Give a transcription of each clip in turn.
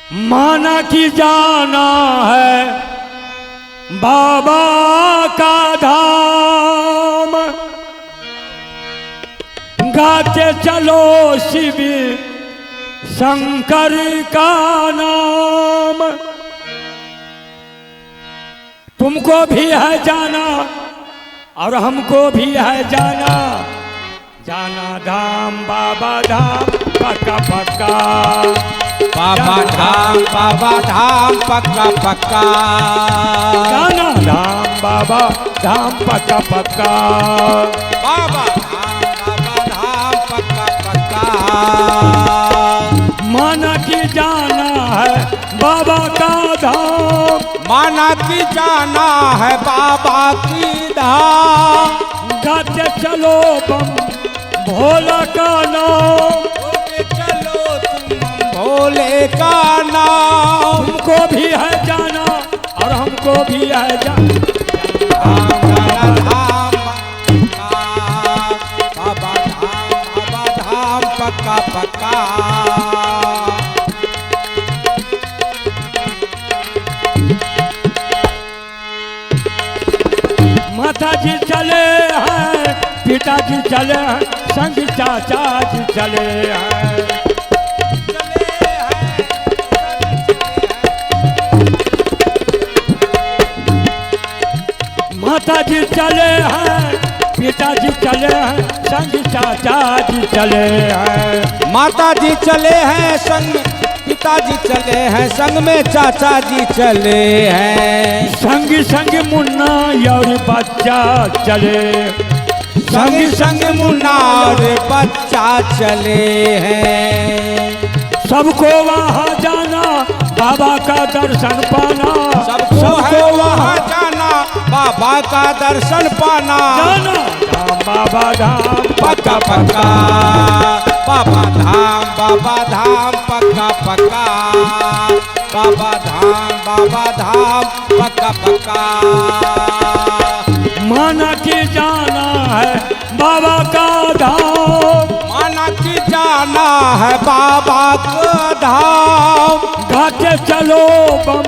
माना कि जाना है बाबा का धाम, गाते चलो शिव शंकर का नाम। तुमको भी है जाना और हमको भी है जाना, जाना धाम बाबा धाम पक्का पक्का, बाबा धाम पक्का पक्का, जाना धाम बाबा धाम पक्का पक्का, बाबा धाम पक्का पक्का। माना कि जाना है बाबा का धाम, माना कि जाना है बाबा की धाम, गाते चलो बम भोला का नाम, चलो तुम भोले का नाम। तुमको भी है जाना और हमको भी है जाना, बाबा धाम पक्का पक्का। माता जी चले हैं, पिताजी चले हैं, संग चाचा जी चले हैं। माता जी चले हैं, पिताजी चले हैं, संग चाचा जी चले हैं। माता जी चले हैं संग, पिताजी चले हैं संग में चाचा जी चले हैं। संग संग मुन्ना और बच्चा चले, संग संग मुन्ना और बच्चा चले हैं। सबको वहाँ जाना बाबा का दर्शन पाना, सबको वहाँ जाना बाबा का दर्शन पाना, जाना धाम बाबा धाम पक्का पक्का, बाबा धाम पक्का पक्का, बाबा धाम पक्का पक्का। माना कि जाना है बाबा का धाम, माना कि जाना है बाबा का धाम, गाते चलो बम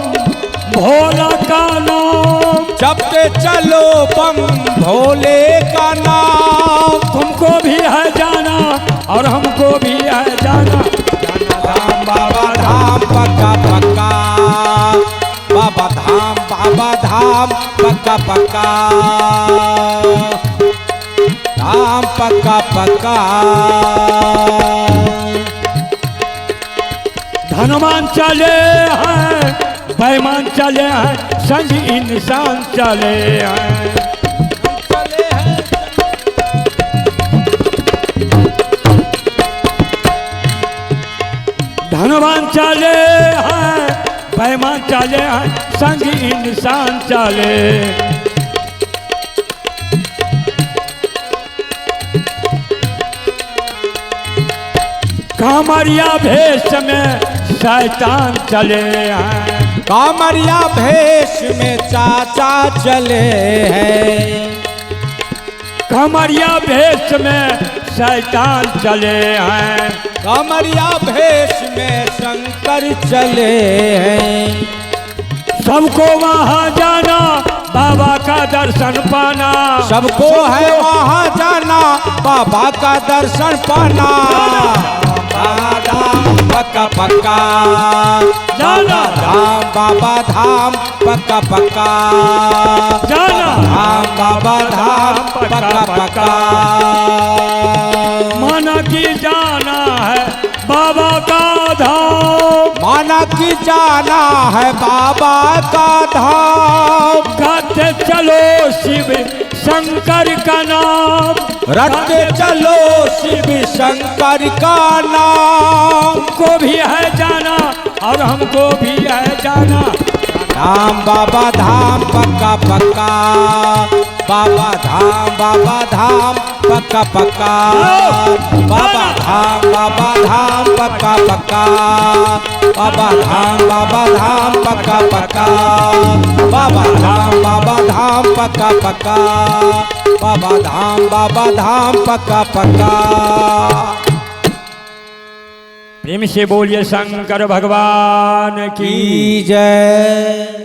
भोला का नाम, जपते चलो बम भोले का नाम। तुमको भी है जाना और हमको भी है जाना, जाना धाम बाबा धाम पक्का पक्का, बाबा धाम पक्का पक्का, धाम पक्का पक्का। धनवान चले हैं, बेईमान चले हैं, संग इंसान चले हैं। धनवान चले हैं, बेईमान चले हैं, संग इंसान चले। कामरिया भेष में शैतान चले हैं, कामरिया भेष में चाचा चले हैं। कामरिया भेष में शैतान चले हैं। कामरिया भेष में शंकर चले हैं। सबको वहाँ जाना बाबा का दर्शन पाना, सबको है वहाँ जाना बाबा का दर्शन पाना, पक्का पक्का, जाना बाबा धाम पक्का पक्का, जाना बाबा धाम पक्का पक्का। माना कि जाना है बाबा का धाम, माना कि जाना है बाबा का धाम, गाते चलो शिव शंकर का नाम, रटते चलो शिव शंकर का नाम। हमको भी है जाना और हमको भी है जाना, धाम बाबा धाम पक्का पक्का, बाबा धाम पक्का पक्का, बाबा धाम पक्का पक्का, बाबा धाम पक्का पक्का, बाबा धाम पक्का पक्का, बाबा धाम पक्का पक्का। प्रेम से बोलिए शंकर भगवान की की जय।